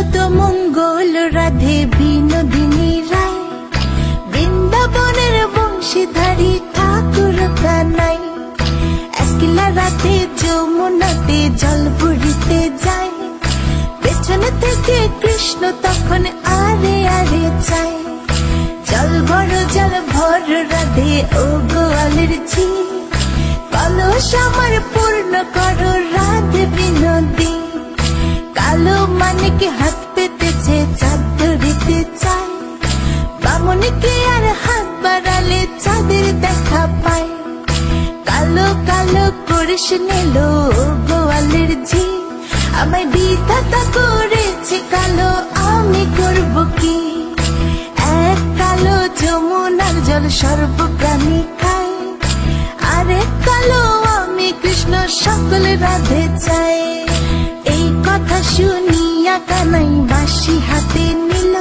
কত মঙ্গল রাধে বিনোদিনী রায়, বৃন্দাবনের বংশীধারী ঠাকুর কানাই। একলা রাতে যমুনাতে জল ভরিতে যায়, পেছন থেকে কৃষ্ণ তখন আরে আরে চায়। জল ভর রাধে ও গোয়ালের ঝি, কলস আমার পূর্ণ করো রাধে বিনোদী। কালো মানিক হাত পেতেছে চাঁদ ধরিতে চায়, বামনকে আর হাত বাড়ালে চাঁদের দেখা পায়। কালো কালো করিস নিল গোয়ালের ঝি, আমায় বিধাতা করেছে কালো, আমি করব কি? এক কালো যমুনার জল সর্বপ্রাণী খায়, আরেক কালো আমি কৃষ্ণ সকল রাধে চাই। এই কথা শুনিয়া কানাই বাঁশি হাতে নিল,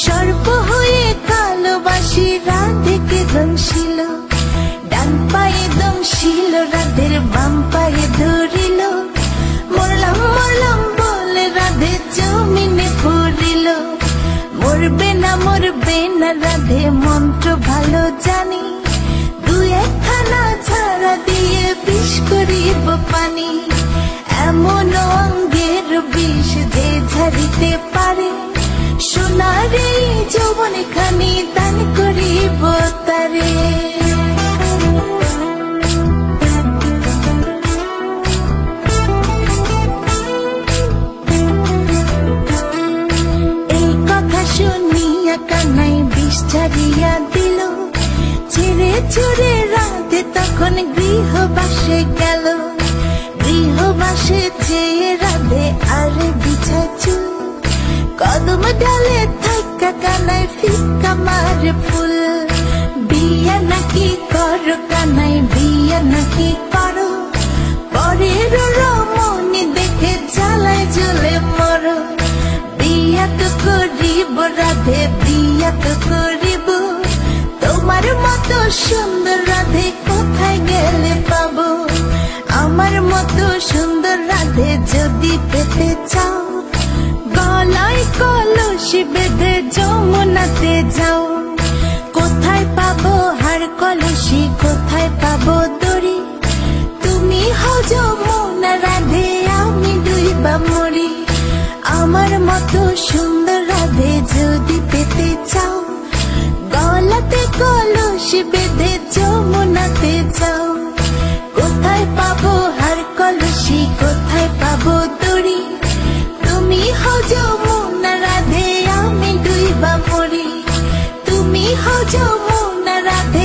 সর্প হয়ে কালো বাঁশি রাধেকে দংশিল। ডান পায়ে দংশিল রাধের বাম পায়ে ধরিল, মরলাম মরলাম বলে রাধে জমিনে পড়িল। মরবে না রাধে মন্ত্র ভালো জানি, দু একখানা ছাড়া দিয়ে বিষ করিব পানি। এমন অঙ্গের বিষ যে ঝাড়িতে পারে, সোনার এই যৌবন খানি দান করিব তারে। এই কথা শুনিয়া কানাই বিষ ছাড়িয়া দিল, ছেড়ে ছুড়ে রাধে তখন গৃহবাসে গেল। গৃহবাসে চেয়ে রাধে আর বিছায় চুল, কদম ডালে থাকা কানাই ফিকা মারে ফুল। বিয়া নাকি করো কানাই বিয়া নাকি করো, পরের রমণী দেখে জ্বালায় জ্বলে মরো। বিয়া তো করিব রাধে বিয়া তো করিব, তোমার মতো সুন্দর রাধে কোথায় গেলে পাবো? আমার মতো সুন্দর রাধে যদি পেতে চাও, গলায় কলসি বেঁধে যমুনাতে যাও। কোথায় পাবো হার কলসি, কোথায় পাবো দড়ি? তুমি হও যমুনা রাধে, আমি ডুইবা মরি। আমার মতো সুন্দর রাধে যদি পেতে চাও, গলাতে কলসি বেঁধে যমুনাতে যাও। কোথায় পাবো হার কলসি, কোথায় পাবো দড়ি? তুমি হও যমুনা রাধে, আমি ডুইবা মরি। তুমি হও যমুনা রাধে,